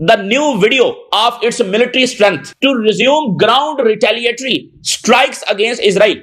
the new video of its military strength to resume ground retaliatory strikes against Israel.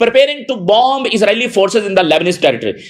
preparing to bomb Israeli forces in the Lebanese territory.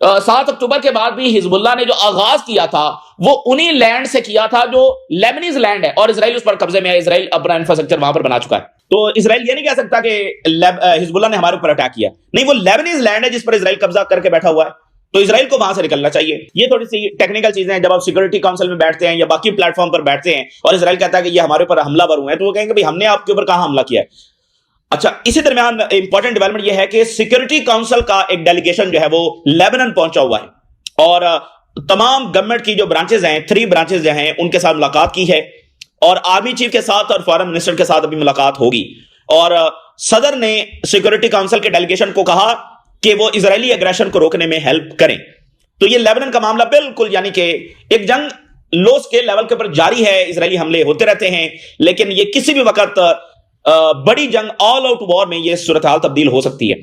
7 اکتوبر کے بعد بھی حزب اللہ نے جو آغاز کیا تھا وہ انہی لینڈ سے کیا تھا جو لیبنیز لینڈ ہے، اور اسرائیل اس پر قبضے میں ہے، اسرائیل اپنا انفراسٹرکچر وہاں پر بنا چکا ہے. تو اسرائیل یہ نہیں کہہ سکتا کہ حزب اللہ نے ہمارے اوپر اٹیک کیا، نہیں، وہ لیبنیز لینڈ ہے جس پر اسرائیل قبضہ کر کے بیٹھا ہوا ہے، تو اسرائیل کو وہاں سے نکلنا چاہیے. یہ تھوڑی سی ٹیکنیکل چیزیں ہیں. جب آپ سیکورٹی کونسل میں بیٹھتے ہیں یا باقی پلیٹ فارم پر بیٹھتے ہیں اور اسرائیل کہتا ہے کہ یہ ہمارے اوپر حملہ ور ہوئے ہیں، تو وہ کہیں گے ہم نے آپ کے اوپر کہاں حملہ کیا ہے. اچھا، اسی درمیان امپورٹنٹ ڈیولپمنٹ یہ ہے کہ سیکورٹی کونسل کا ایک ڈیلیگیشن جو ہے وہ لیبنان پہنچا ہوا ہے، اور تمام گورنمنٹ کی جو برانچز ہیں، 3 برانچز جو ہیں، ان کے ساتھ ملاقات کی ہے، اور آرمی چیف کے ساتھ اور فارن منسٹر کے ساتھ ابھی ملاقات ہوگی. اور صدر نے سیکورٹی کونسل کے ڈیلیگیشن کو کہا کہ وہ اسرائیلی اگریشن کو روکنے میں ہیلپ کریں. تو یہ لیبنان کا معاملہ بالکل یعنی کہ ایک جنگ لو اسکیل لیول کے اوپر جاری ہے، اسرائیلی حملے ہوتے رہتے ہیں، لیکن یہ کسی بھی وقت بڑی جنگ آل آؤٹ وار میں یہ صورتحال تبدیل ہو سکتی ہے.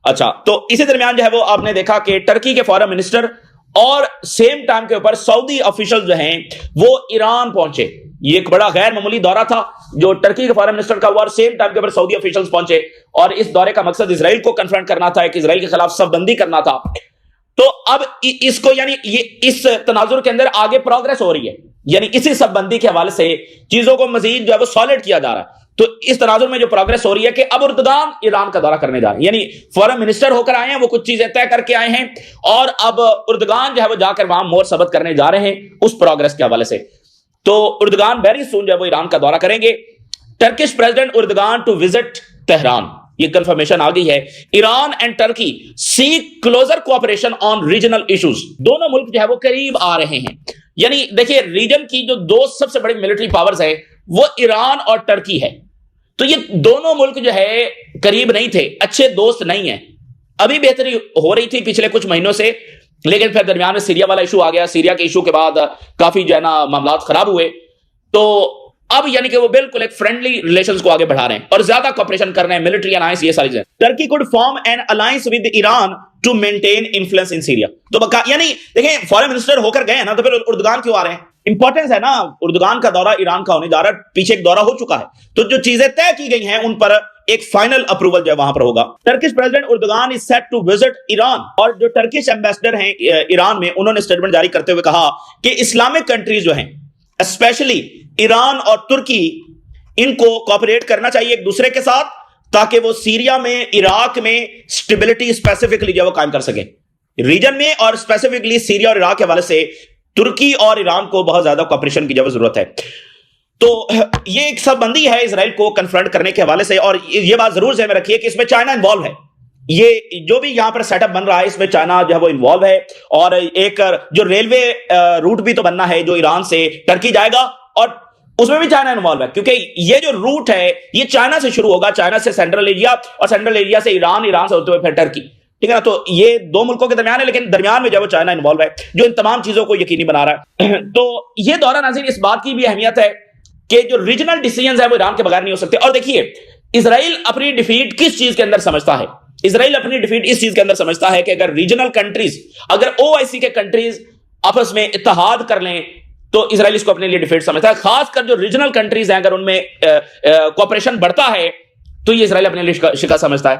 اچھا، تو اسی درمیان جو ہے وہ آپ نے دیکھا کہ ٹرکی کے فارن منسٹر اور سیم ٹائم کے اوپر سعودی آفیشل جو ہیں وہ ایران پہنچے. یہ ایک بڑا غیر معمولی دورہ تھا جو ٹرکی کے فارن منسٹر کا ہوا، اور سیم ٹائم کے اوپر سعودی آفیشلز پہنچے، اور اس دورے کا مقصد اسرائیل کو کنفرنٹ کرنا تھا، ایک اسرائیل کے خلاف صف بندی کرنا تھا. تو اب اس کو یعنی یہ اس تناظر کے اندر آگے پروگرس ہو رہی ہے، یعنی اسی صف بندی کے حوالے سے چیزوں کو مزید جو ہے وہ سالڈ کیا جا رہا ہے. تو اس تناظر میں جو پروگرس ہو رہی ہے کہ اب اردگان ایران کا دورہ کرنے جا رہے ہیں، یعنی فارن منسٹر ہو کر آئے ہیں، وہ کچھ چیزیں طے کر کے آئے ہیں، اور اب اردگان جو ہے وہ جا کر وہاں مور ثبت کرنے جا رہے ہیں اس پروگرس کے حوالے سے. تو اردگان ویری سون جو ہے وہ ایران کا دورہ کریں گے. Turkish president Erdogan to visit Tehran, یہ کنفرمیشن آ گئی ہے. Iran and Turkey seek closer cooperation on regional issues. دونوں ملک جو ہے وہ قریب آ رہے ہیں. یعنی دیکھیے، ریجن کی جو 2 سب سے بڑی ملٹری پاورز ہیں وہ ایران اور ٹرکی ہے. تو یہ دونوں ملک جو ہے قریب نہیں تھے، اچھے دوست نہیں ہیں. ابھی بہتری ہو رہی تھی پچھلے کچھ مہینوں سے، لیکن پھر درمیان میں سیریا والا ایشو آ گیا. سیریا کے ایشو کے بعد کافی جو ہے نا معاملات خراب ہوئے. تو اب یعنی کہ وہ بالکل ایک فرینڈلی ریلیشنز کو آگے بڑھا رہے ہیں اور زیادہ کوآپریشن کر رہے ہیں، ملٹری الائنس، یہ ساری چیزیں. Turkey could form an alliance with Iran to maintain influence in Syria. تو یعنی دیکھیں، فارن منسٹر ہو کر گئے ہیں نا، تو پھر اردگان کیوں آ رہے ہیں؟ امپورٹنس ہے نا، اردگان کا دورہ ایران کا ہونے جا رہا ہے، پیچھے ایک دورہ ہو چکا ہے، تو جو چیزیں طے کی گئی ہیں ان پر ایک فائنل اپروول جو ہے وہاں پر ہوگا. Turkish president Erdogan is set to visit Iran. اور جو ٹرکش ایمبیسڈر ہیں ایران میں، انہوں نے اسٹیٹمنٹ جاری کرتے ہوئے کہا کہ اسلامک کنٹریز جو ہیں، اسپیشلی ایران اور ترکی، ان کو کوآپریٹ کرنا چاہیے ایک دوسرے کے ساتھ، تاکہ وہ سیریا میں، عراق میں اسٹیبلٹی اسپیسیفکلی جو ہے وہ قائم کر سکیں ریجن میں. اور اسپیسیفکلی سیریا اور عراق کے حوالے سے ترکی اور ایران کو بہت زیادہ کوآپریشن کی جو ضرورت ہے. تو یہ ایک صف بندی ہے اسرائیل کو کنفرنٹ کرنے کے حوالے سے. اور یہ بات ضرور ذہن میں رکھیے کہ اس میں چائنا انوالو ہے. یہ جو بھی یہاں پر سیٹ اپ بن رہا ہے اس میں چائنا جو ہے وہ انوالو ہے. اور ایک جو ریلوے روٹ بھی تو بننا ہے جو ایران سے ٹرکی جائے گا، اور اس میں بھی چائنا انوالو ہے، کیونکہ یہ جو روٹ ہے یہ چائنا سے شروع ہوگا، چائنا سے سینٹرل ایشیا، اور سینٹرل ایشیا سے ایران، ایران سے ہوتے ہوئے پھر ٹرکی. ٹھیک ہے نا. تو یہ 2 ملکوں کے درمیان ہے، لیکن درمیان میں جو ہے وہ چائنا انوالو ہے جو ان تمام چیزوں کو یقینی بنا رہا ہے. تو یہ دورہ ناظرین اس بات کی بھی اہمیت ہے کہ جو ریجنل ڈیسیژنز ہیں وہ ایران کے بغیر نہیں ہو سکتے. اور دیکھیے، اسرائیل اپنی ڈیفیٹ کس چیز کے اندر سمجھتا ہے؟ اسرائیل اپنی ڈیفیٹ اس چیز کے اندر سمجھتا ہے کہ اگر ریجنل کنٹریز، اگر OIC کے کنٹریز آپس میں اتحاد کر لیں تو اسرائیل اس کو اپنے لیے ڈیفیٹ سمجھتا ہے. خاص کر جو ریجنل کنٹریز ہیں اگر ان میں کوآپریشن بڑھتا ہے تو یہ اسرائیل اپنے لیے شکست سمجھتا ہے.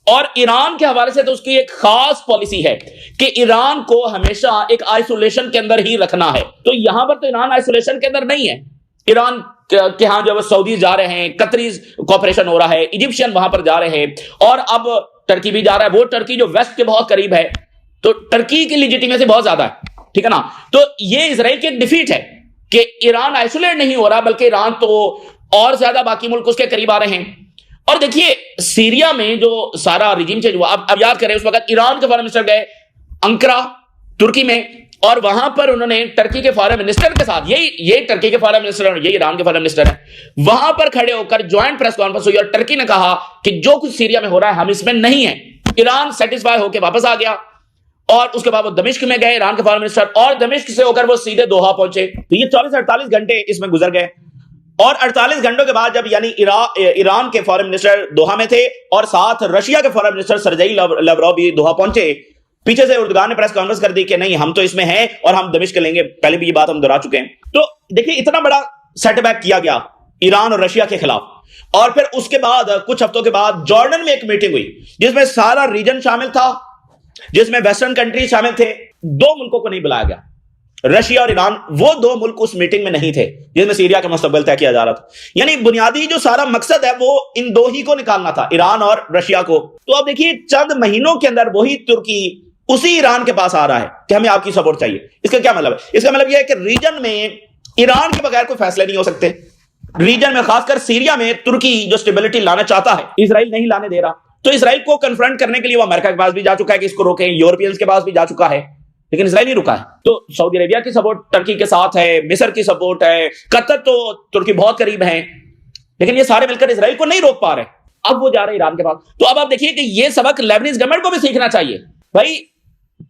اور ایران کے حوالے سے تو اس کی ایک خاص پالیسی ہے کہ ایران کو ہمیشہ ایک آئسولیشن کے اندر ہی رکھنا ہے. تو یہاں پر تو ایران آئسولیشن کے اندر نہیں ہے. ایران کے ہاں جو سعودیز جا رہے ہیں، قطریز کوآپریشن ہو رہا ہے، ایجپشین وہاں پر جا رہے ہیں، اور اب ٹرکی بھی جا رہا ہے. وہ ٹرکی جو ویسٹ کے بہت قریب ہے، تو ٹرکی کی لیجیٹیمیسی بہت زیادہ ہے. ٹھیک ہے نا. تو یہ اسرائیل کی ایک ڈیفیٹ ہے کہ ایران آئسولیٹ نہیں ہو رہا، بلکہ ایران تو اور زیادہ باقی ملک اس کے قریب آ رہے ہیں. اور دیکھیے، سیریا میں جو سارا ریجیم چینج ہوا، اب یاد کریں اس وقت ایران کے فارن منسٹر گئے انقرہ ترکی میں، اور وہاں پر انہوں نے ٹرکی کے فارن منسٹر کے ساتھ، یہ ٹرکی کے فارن منسٹر ہیں، یہ ایران کے فارن منسٹر ہیں، وہاں پر کھڑے ہو کر جوائنٹ پریس کانفرنس ہوئی، اور ٹرکی نے کہا کہ جو کچھ سیریا میں ہو رہا ہے ہم اس میں نہیں ہیں. ایران سیٹسفائی ہو کے واپس آ گیا، اور اس کے بعد وہ دمشق میں گئے ایران کے فارن منسٹر، اور دمشق سے ہو کر وہ سیدھے دوحہ پہنچے. تو یہ 48 گھنٹے اس میں گزر گئے. اور 48 گھنٹوں کے بعد جب یعنی ایران کے فارن منسٹر دوحہ میں تھے، اور ساتھ رشیا کے فارن منسٹر سرجئی لاوروو بھی دوحہ پہنچے، پیچھے سے اردگان نے پریس کانفرنس کر دی کہ نہیں، ہم تو اس میں ہیں اور ہم دمشق لیں گے. پہلے بھی یہ بات ہم دہرا چکے ہیں. تو دیکھیں، اتنا بڑا سیٹ بیک کیا گیا ایران اور رشیا کے خلاف. اور پھر اس کے بعد کچھ ہفتوں کے بعد جارڈن میں ایک میٹنگ ہوئی جس میں سارا ریجن شامل تھا، جس میں ویسٹرن کنٹریز شامل تھے. 2 ملکوں کو نہیں بلایا گیا, رشیا اور ایران. وہ 2 ملک اس میٹنگ میں نہیں تھے جس میں سیریا کا مستقبل طے کیا جا رہا تھا. یعنی بنیادی جو سارا مقصد ہے وہ ان 2 ہی کو نکالنا تھا, ایران اور رشیا کو. تو اب دیکھیے چند مہینوں کے اندر وہی ترکی اسی ایران کے پاس آ رہا ہے کہ ہمیں آپ کی سپورٹ چاہیے. اس کا کیا مطلب ہے؟ اس کا مطلب یہ ہے کہ ریجن میں ایران کے بغیر کوئی فیصلے نہیں ہو سکتے. ریجن میں خاص کر سیریا میں ترکی جو اسٹیبلٹی لانا چاہتا ہے, اسرائیل نہیں لانے دے رہا. تو اسرائیل کو کنفرنٹ کرنے کے لیے وہ امریکہ کے پاس بھی جا چکا ہے کہ اس کو روکیں, یورپینز کے پاس بھی جا چکا ہے, لیکن اسرائیل نہیں رکا ہے. تو سعودی عربیہ کی سپورٹ ترکی کے ساتھ ہے, مصر کی سپورٹ ہے, قطر تو ترکی بہت قریب ہیں, لیکن یہ سارے مل کر اسرائیل کو نہیں روک پا رہے. اب وہ جا رہے ایران کے پاس. تو اب آپ دیکھیے کہ یہ سبق لیبنیز گورنمنٹ کو بھی سیکھنا چاہیے. بھائی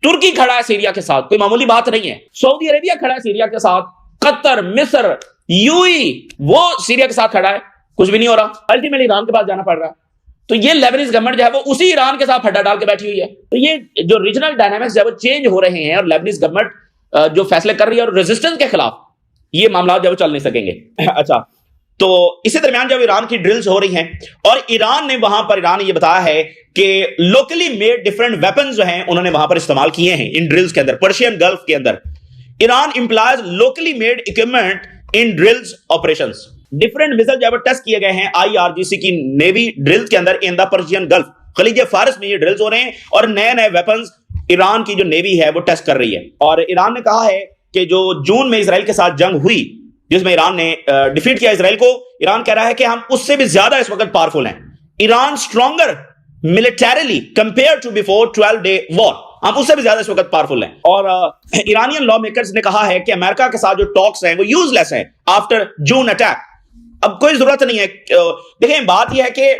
ترکی کھڑا ہے سیریا کے ساتھ, کوئی معمولی بات نہیں ہے. سعودی عربیہ کھڑا ہے سیریا کے ساتھ, قطر, مصر, وہ سیریا کے ساتھ کھڑا ہے, کچھ بھی نہیں ہو رہا. الٹیمیٹلی ایران کے پاس جانا پڑ رہا ہے. تو یہ لیبنیز گورنمنٹ جو ہے وہ اسی ایران کے ساتھ پھڈا ڈال کے بیٹھی ہوئی ہے. تو یہ جو ریجنل ڈائنامکس جو ہے وہ چینج ہو رہے ہیں, اور لیبنیز گورنمنٹ جو فیصلے کر رہی ہے اور ریزسٹنس کے خلاف, یہ معاملات جو ہے وہ چل نہیں سکیں گے. اچھا, تو اسی درمیان جب ایران کی ڈرلز ہو رہی ہیں, اور ایران نے وہاں پر یہ بتایا ہے کہ لوکلی میڈ ڈفرنٹ ویپنز جو ہیں انہوں نے وہاں پر استعمال کیے ہیں ان ڈرلز کے اندر. پرشین گلف کے اندر Iran employees locally made equipment in drills operations. Different missile جو ہے وہ ٹیسٹ کیے گئے ہیں IRGC کی نیوی ڈرلز کے اندر ان دا پرشین گلف, خلیج فارس میں یہ ڈرلز ہو رہے ہیں, اور نئے ویپنز ایران کی جو نیوی ہے وہ ٹیسٹ کر رہی ہے. اور ایران نے کہا ہے کہ جو جون میں اسرائیل کے ساتھ جنگ ہوئی جس میں ایران نے ڈیفیٹ کیا اسرائیل کو, ایران کہہ رہا ہے کہ ہم اس سے بھی زیادہ اس وقت پاورفل ہیں. Iran stronger militarily compared to before 12 day war, ہم اس سے بھی زیادہ اس وقت پاورفل ہیں. اور ایرانین لا میکرز نے کہا ہے کہ امریکہ کے ساتھ جو ٹاکس ہیں وہ یوز لیس ہیں آفٹر جون اٹیک. اب کوئی ضرورت نہیں ہے. دیکھیں بات یہ ہے کہ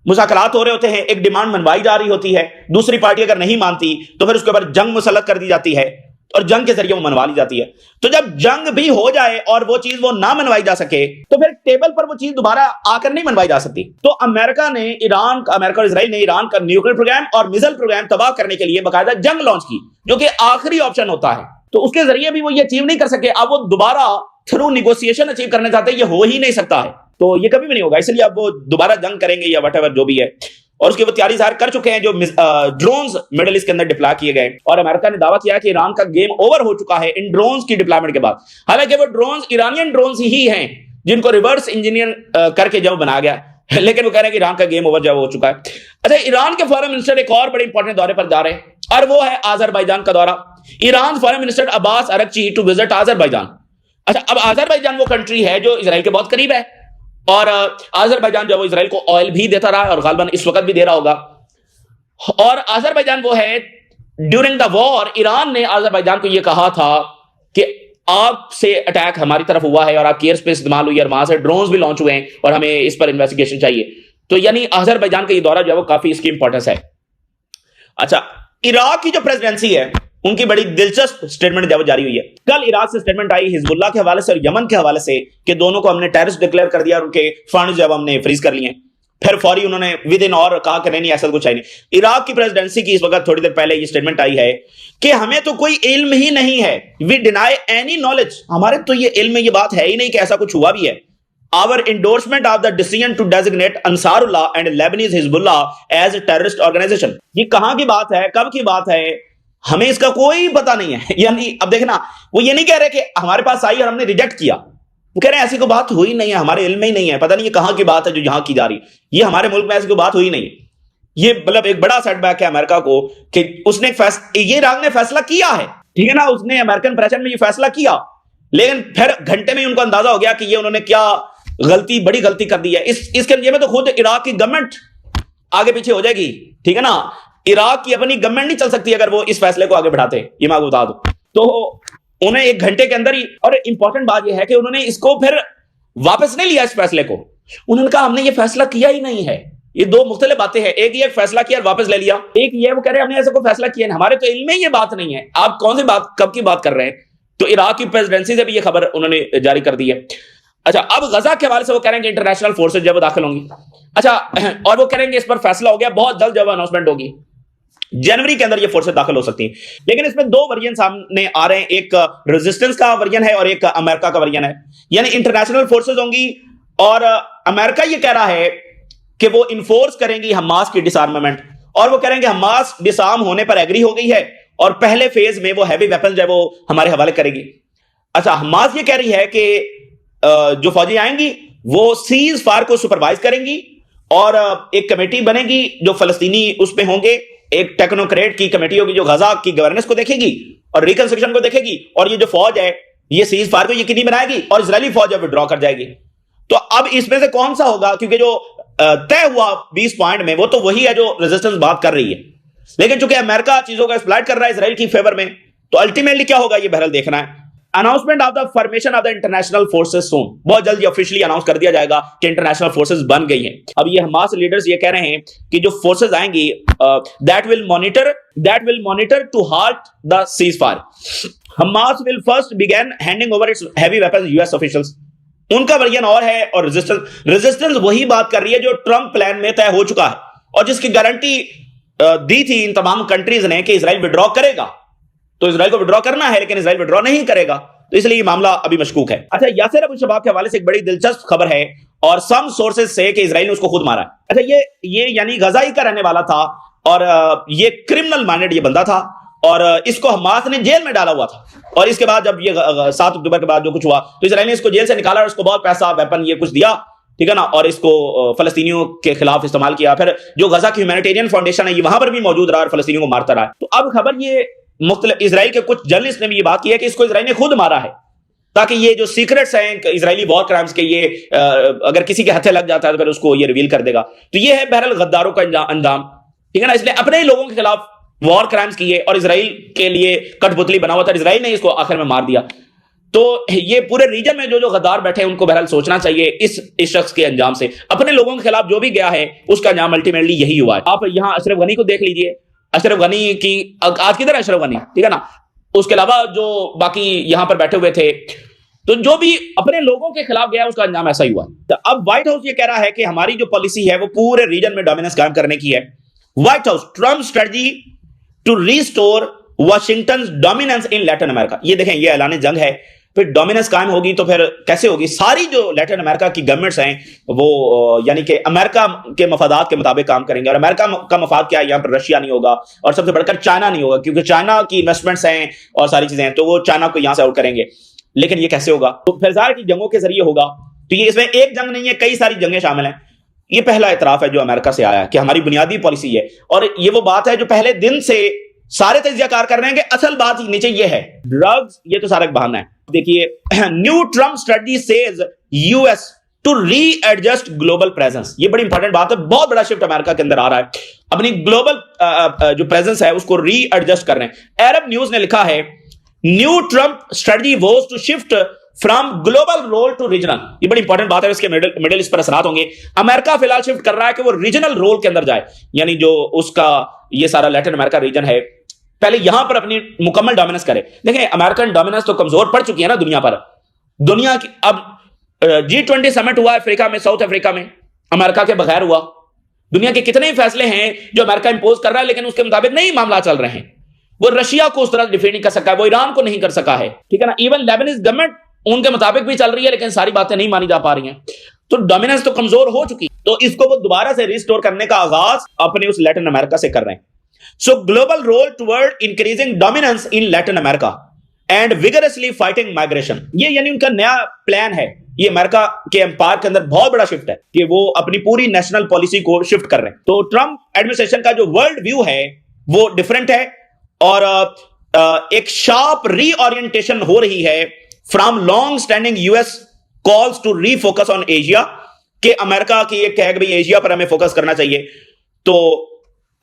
مذاکرات ہو رہے ہوتے ہیں, ایک ڈیمانڈ منوائی جا رہی ہوتی ہے, دوسری پارٹی اگر نہیں مانتی تو پھر اس کے اوپر جنگ مسلط کر دی جاتی ہے, اور جنگ کے ذریعے وہ منوا لی جاتی ہے. تو جب جنگ بھی ہو جائے اور وہ چیز وہ نہ منوائی جا سکے تو پھر ٹیبل پر وہ چیز دوبارہ آ کر نہیں منوائی جا سکتی. تو امریکہ اور اسرائیل نے ایران کا نیوکلیئر پروگرام اور میزائل پروگرام تباہ کرنے کے لیے باقاعدہ جنگ لانچ کی, جو کہ آخری آپشن ہوتا ہے. تو اس کے ذریعے بھی وہ یہ اچیو نہیں کر سکے. اب وہ دوبارہ تھرو نیگوسیشن اچیو کرنا چاہتے ہیں, یہ ہو ہی نہیں سکتا ہے. تو یہ کبھی بھی نہیں ہوگا, اس لیے اب وہ دوبارہ جنگ کریں گے یا وٹ ایور جو بھی ہے. اور اس کی وہ تیاری ظاہر کر چکے ہیں جو ڈرونز مڈل ایسٹ کے اندر ڈپلائی کیے گئے, اور امریکہ نے دعویٰ کیا کہ ایران کا گیم اوور ہو چکا ہے ان ڈرونز کی ڈپلائمنٹ کے بعد. حالانکہ وہ ڈرونز ایرانین ڈرونز ہی ہیں جن کو ریورس انجینئر کر کے جب بنایا گیا, لیکن وہ کہہ رہے ہیں کہ ایران کا گیم اوور جو ہو چکا ہے. اچھا, ایران کے فارن منسٹر ایک اور بڑے امپورٹنٹ دورے پر جا رہے ہیں, اور وہ ہے آذربائیجان کا دورہ. Iran foreign minister Abbas Araghchi to visit Azerbaijan. اچھا, اب آذربائیجان وہ کنٹری ہے جو اسرائیل کے بہت قریب ہے, اور آذربائیجان جو ہے وہ اسرائیل کو آئل بھی دیتا رہا ہے, اور غالباً اس وقت بھی دے رہا ہوگا. اور آذربائیجان وہ ہے ڈیورنگ دا وار ایران نے آذربائیجان کو یہ کہا تھا کہ آپ سے اٹیک ہماری طرف ہوا ہے, اور آپ کی ایئر اسپیس استعمال ہوئی ہے, اور وہاں سے ڈرونز بھی لانچ ہوئے ہیں, اور ہمیں اس پر انویسٹیگیشن چاہیے. تو یعنی آذربائیجان کا یہ دورہ جو ہے وہ کافی اس کی امپورٹنس ہے. اچھا, عراق کی جو پریزیڈنسی ہے ان کی بڑی دلچسپ سٹیٹمنٹ جب جاری ہوئی ہے. کل عراق سے سٹیٹمنٹ آئی حزب اللہ کے حوالے سے اور یمن کے حوالے سے کہ دونوں کو ہم نے ٹیررسٹ ڈکلیئر کر دیا, اور ان کے فنڈز جو ہم نے فریز کر لیے. پھر فوری انہوں نے ود ان اور کہا کہ نہیں ایسا کچھ ہے نہیں. عراق کی پریزیڈنسی کی اس وقت تھوڑی دیر پہلے یہ سٹیٹمنٹ آئی ہے کہ ہمیں تو کوئی علم ہی نہیں ہے, وی ڈینائی اینی نالج, ہمارے تو یہ علم میں یہ بات ہے ہی نہیں کہ ایسا کچھ ہوا بھی ہے. Our endorsement of the decision to designate Ansarullah and Lebanese Hezbollah as a terrorist organization. یہ کہاں کی بات ہے, کب کی بات ہے, ہمیں اس کا کوئی پتہ نہیں ہے. یعنی اب دیکھنا, وہ یہ نہیں کہہ رہے کہ ہمارے پاس آئی اور ہم نے ریجیکٹ کیا, وہ کہہ رہے ہیں ایسی کوئی بات ہوئی نہیں ہے, ہمارے علم میں ہی نہیں ہے, پتہ نہیں یہ کہاں کی بات ہے جو یہاں کی جا رہی, یہ ہمارے ملک میں ایسی کوئی بات ہوئی نہیں ہے. یہ مطلب ایک بڑا سیٹ بیک ہے امریکہ کو کہ اس نے یہ عراق نے فیصلہ کیا ہے, ٹھیک ہے نا, اس نے امریکن پریشر میں یہ فیصلہ کیا, لیکن پھر گھنٹے میں ان کو اندازہ ہو گیا کہ یہ انہوں نے کیا غلطی, بڑی غلطی کر دی ہے. اس کے لیے میں تو خود عراق کی گورنمنٹ آگے پیچھے ہو جائے گی, ٹھیک ہے نا. عراق کی اپنی گورنمنٹ نہیں چل سکتی اگر وہ اس فیصلے کو آگے بڑھاتے, یہ میں آپ کو بتا دوں. تو انہیں ایک گھنٹے کے اندر ہی, اور امپورٹنٹ بات یہ ہے کہ انہوں نے اس کو پھر واپس نہیں لیا اس فیصلے کو. انہوں نے کہا ہم نے یہ فیصلہ کیا ہی نہیں ہے. یہ دو مختلف باتیں ہیں, ایک یہ فیصلہ کیا اور واپس لے لیا, ایک یہ وہ کہہ رہے ہیں ہم نے ایسا کوئی فیصلہ کیا نہیں, ہمارے تو علم میں یہ بات نہیں ہے, آپ کون سی بات کب کی بات کر رہے ہیں. تو عراق کی پریزیڈنسی سے بھی یہ خبر انہوں نے جاری کر دی ہے. اچھا, اب غزہ کے حوالے سے وہ کہہ رہے ہیں کہ انٹرنیشنل فورسز جب داخل ہوں گی. اچھا, اور وہ کہہ رہے ہیں کہ اس پر فیصلہ ہو گیا, بہت جلد جب اناؤنسمنٹ ہوگی, جنوری کے اندر یہ فورسز داخل ہو سکتی ہیں. لیکن اس میں دو ورژن سامنے آ رہے ہیں, ایک ریزسٹنس کا ورژن ہے اور ایک امریکہ کا ورژن ہے. یعنی انٹرنیشنل فورسز ہوں گی اور امریکہ یہ کہہ رہا ہے کہ وہ انفورس کریں گی حماس کی ڈس آرمامنٹ, اور وہ کہہ رہے ہیں کہ حماس ڈسارم ہونے پر ایگری ہو گئی ہے اور پہلے فیز میں وہ ہیوی ویپن جو ہے وہ ہمارے حوالے کرے گی. اچھا, حماس یہ کہہ رہی ہے کہ جو فوجی آئیں گی وہ سیز فائر کو سپروائز کریں گی اور ایک کمیٹی بنے گی جو فلسطینی اس پہ ہوں گے, ایک ٹیکنوکریٹ کی کمیٹی ہوگی جو غزہ کی گورننس کو دیکھے گی اور ریکنسٹرکشن کو دیکھے گی, اور یہ جو فوج ہے یہ سیز فائر کو یقینی بنائے گی اور اسرائیلی فوج ودرا کر جائے گی. تو اب اس میں سے کون سا ہوگا, کیونکہ جو طے ہوا 20 پوائنٹ میں وہ تو وہی ہے جو ریزسٹنس بات کر رہی ہے, لیکن چونکہ امریکہ چیزوں کا ایکسپلائٹ کر رہا ہے اسرائیل کی فیور میں, تو الٹیمیٹلی کیا ہوگا یہ بہرحال دیکھنا ہے. Announcement of the formation of the international forces soon, بہت جلد یہ آفیشلی اناؤنس کر دیا جائے گا کہ انٹرنیشنل فورسز بن گئی ہیں. اب یہ حماس لیڈرز یہ کہہ رہے ہیں کہ جو فورسز آئیں گی that will monitor to halt the ceasefire. Hamas will first begin handing over its heavy weapons US officials. ان کا ورژن اور ہے, اور ریزسٹنس وہی بات کر رہی ہے جو ٹرمپ پلان میں طے ہو چکا ہے اور جس کی گارنٹی دی تھی ان تمام کنٹریز نے کہ اسرائیل وڈرا کرے گا. تو اسرائیل کو وڈرا کرنا ہے لیکن اسرائیل وڈرا نہیں کرے گا, تو اس لیے یہ معاملہ ابھی مشکوک ہے. اچھا, یاسر ابو شباب کے حوالے سے ایک بڑی دلچسپ خبر ہے اور سم سورسز سے کہ اسرائیل نے اس کو خود مارا ہے. اچھا, یہ یعنی غزہ ہی کا رہنے والا تھا اور یہ کرمنل مائنڈڈ یہ بندہ تھا اور اس کو حماس نے جیل میں ڈالا ہوا تھا, اور اس کے بعد جب یہ 7 اکتوبر کے بعد جو کچھ ہوا تو اسرائیل نے اس کو جیل سے نکالا اور اس کو بہت پیسہ ویپن یہ کچھ دیا, ٹھیک ہے نا, اور اس کو فلسطینیوں کے خلاف استعمال کیا. پھر جو غزہ کی ہیومینیٹیرین فاؤنڈیشن ہے یہ وہاں پر بھی موجود رہا اور فلسطینیوں کو مارتا رہا. تو اب خبر یہ مختلف اسرائیل کے کچھ جرنلسٹ نے بھی یہ بات کی ہے کہ اس کو اسرائیل نے خود مارا ہے تاکہ یہ جو سیکرٹس ہیں اسرائیلی وار کرائمز کے یہ اگر کسی کے ہتھے لگ جاتا ہے تو پھر اس کو یہ ریویل کر دے گا. تو یہ ہے بہرحال غداروں کا انجام, ٹھیک ہے نا. اس لیے اپنے ہی لوگوں کے خلاف وار کرائمز کیے اور اسرائیل کے لیے کٹ پتلی بنا ہوا تھا, اسرائیل نے اس کو آخر میں مار دیا. تو یہ پورے ریجن میں جو غدار بیٹھے ہیں ان کو بہرحال سوچنا چاہیے اس شخص کے انجام سے. اپنے لوگوں کے خلاف جو بھی گیا ہے اس کا انجام الٹیمیٹلی یہی ہوا ہے. آپ یہاں اشرف غنی کو دیکھ لیجئے, اشرف غنی کی آج کدھر ہے اشرف غنی, ٹھیک ہے نا, اس کے علاوہ جو باقی یہاں پر بیٹھے ہوئے تھے, تو جو بھی اپنے لوگوں کے خلاف گیا اس کا انجام ایسا ہی ہوا. اب وائٹ ہاؤس یہ کہہ رہا ہے کہ ہماری جو پالیسی ہے وہ پورے ریجن میں ڈومیننس قائم کرنے کی ہے. White House Trump strategy to restore Washington's dominance in Latin America. یہ دیکھیں یہ اعلان جنگ ہے, پھر ڈومیننس قائم ہوگی تو پھر کیسے ہوگی. ساری جو لیٹن امریکہ کی گورنمنٹس ہیں وہ یعنی کہ امریکہ کے مفادات کے مطابق کام کریں گے, اور امریکہ کا مفاد کیا ہے, یہاں پر رشیا نہیں ہوگا اور سب سے بڑھ کر چائنا نہیں ہوگا, کیونکہ چائنا کی انویسٹمنٹس ہیں اور ساری چیزیں ہیں, تو وہ چائنا کو یہاں سے آؤٹ کریں گے. لیکن یہ کیسے ہوگا, تو پھر ظاہر کی جنگوں کے ذریعے ہوگا. تو یہ اس میں ایک جنگ نہیں ہے, کئی ساری جنگیں شامل ہیں. یہ پہلا اعتراف ہے جو امریکہ سے آیا ہے کہ ہماری بنیادی پالیسی ہے, اور یہ وہ بات ہے جو پہلے دن سے سارے تجزیہ کار کر رہے ہیں کہ اصل بات نیچے یہ ہے, ڈرگز یہ تو سارا ایک بہانہ ہے. دیکھیے, new Trump strategy sees U S to readjust global presence. یہ بڑی انپورٹنٹ بات ہے, بہت بڑا شفٹ امریکہ کے اندر آ رہا ہے, اپنی گلوبل جو پریزنس ہے اس کو ری ایڈجسٹ کر رہے ہیں. عرب نیوز نے لکھا ہے new Trump strategy was to shift from global role to regional. یہ بڑی انپورٹنٹ بات ہے, اس کے مڈل اس پر اثرات ہوں گے. امریکہ فی الحال شفٹ کر رہا ہے کہ وہ ریجنل رول کے اندر جائے, یعنی جو اس کا یہ سارا لیٹن امریکہ ریجن ہے پہلے یہاں پر اپنی مکمل ڈومیننس کرے. دیکھیں امریکن ڈومیننس تو کمزور پڑ چکی ہے نا دنیا پر. دنیا کی اب G20 سمٹ ہوا ہے افریقہ میں, ساؤتھ افریقہ میں, امریکہ کے بغیر ہوا. دنیا کے کتنے فیصلے ہیں جو امریکہ امپوز کر رہا ہے لیکن اس کے مطابق نہیں معاملات چل رہے ہیں. وہ رشیا کو اس طرح ڈیفینڈ نہیں کر سکا ہے, وہ ایران کو نہیں کر سکا ہے, ٹھیک ہے نا. ایون لیبنیز گورنمنٹ ان کے مطابق بھی چل رہی ہے لیکن ساری باتیں نہیں مانی جا پا رہی ہیں. تو ڈومیننس تو کمزور ہو چکی, تو اس کو وہ دوبارہ سے ریسٹور کرنے کا آغاز اپنے اس لیٹن امریکہ سے کر رہے ہیں. So global role toward increasing dominance in Latin America and vigorously fighting migration. یہ یعنی ان کا نیا پلان ہے. یہ امریکہ کے امپائر کے اندر بہت بڑا شفٹ ہے کہ وہ اپنی پوری نیشنل پالیسی کو شفٹ کر رہے ہیں. تو ٹرمپ ایڈمنسٹریشن کا جو ورلڈ ویو ہے وہ ڈیفرنٹ ہے, اور ایک شارپ ری اورینٹیشن ہو رہی ہے from long standing U S calls to refocus on Asia, کہ امریکہ کی ایک کہے کہ بھائی ایشیا پر ہمیں فوکس کرنا چاہیے. تو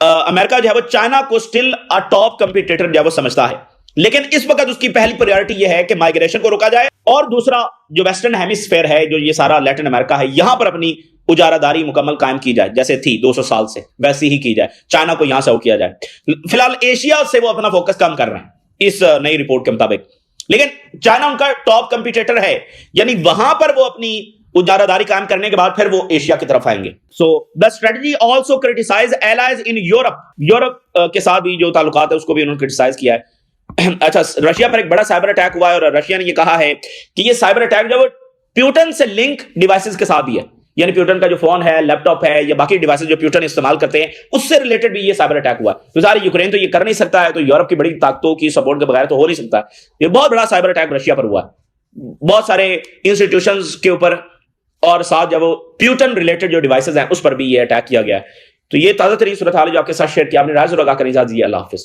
امریکہ جو ہے وہ چائنا کو اسٹل ٹاپ کمپیٹیٹر جو ہے وہ سمجھتا ہے, لیکن اس وقت اس کی پہلی پریورٹی یہ ہے کہ مائگریشن کو روکا جائے, اور دوسرا جو ویسٹرن ہیمسفیئر ہے جو یہ سارا لیٹن امریکہ ہے یہاں پر اپنی اجارہ داری مکمل قائم کی جائے, جیسے تھی 200 سال سے ویسی ہی کی جائے, چائنا کو یہاں سے آؤٹ کیا جائے. فی الحال ایشیا سے وہ اپنا فوکس کم کر رہے ہیں اس نئی رپورٹ کے مطابق, لیکن چائنا ان کا ٹاپ کمپیٹیٹر ہے, یعنی وہاں پر وہ اپنی اجارہ داری قائم کرنے کے بعد پھر وہ ایشیا کی طرف آئیں گے. So the strategy also criticize allies in Europe. Europe کے ساتھ بھی جو تعلقات ہے اس کو بھی انہوں نے کرٹیسائز کیا ہے. اچھا, رشیا پر ایک بڑا سائبر اٹیک ہوا ہے اور رشیا نے یہ کہا ہے کہ یہ سائبر اٹیک جو پیوٹن سے لنک ڈیوائسز کے ساتھ بھی ہے, یعنی پیوٹن کا جو فون ہے، لیپ ٹاپ ہے یا باقی ڈیوائسز جو پیوٹن استعمال کرتے ہیں اس سے ریلیٹڈ بھی یہ سائبر اٹیک ہوا. تو ظاہر یوکرین تو یہ کر نہیں سکتا ہے، تو یورپ کی بڑی طاقتوں کی سپورٹ کے بغیر تو ہو نہیں سکتا. یہ بہت بڑا سائبر اٹیک رشیا پر ہوا، بہت سارے انسٹیٹیوشنز کے اوپر، اور ساتھ جب وہ پیوٹن ریلیٹڈ جو ڈیوائسز ہیں اس پر بھی یہ اٹیک کیا گیا ہے. تو یہ تازہ ترین صورتحال جو آپ کے ساتھ شیئر کیا، آپ نے رائے ضرور آگاہ کریں. اجازت دیجیے، اللہ حافظ.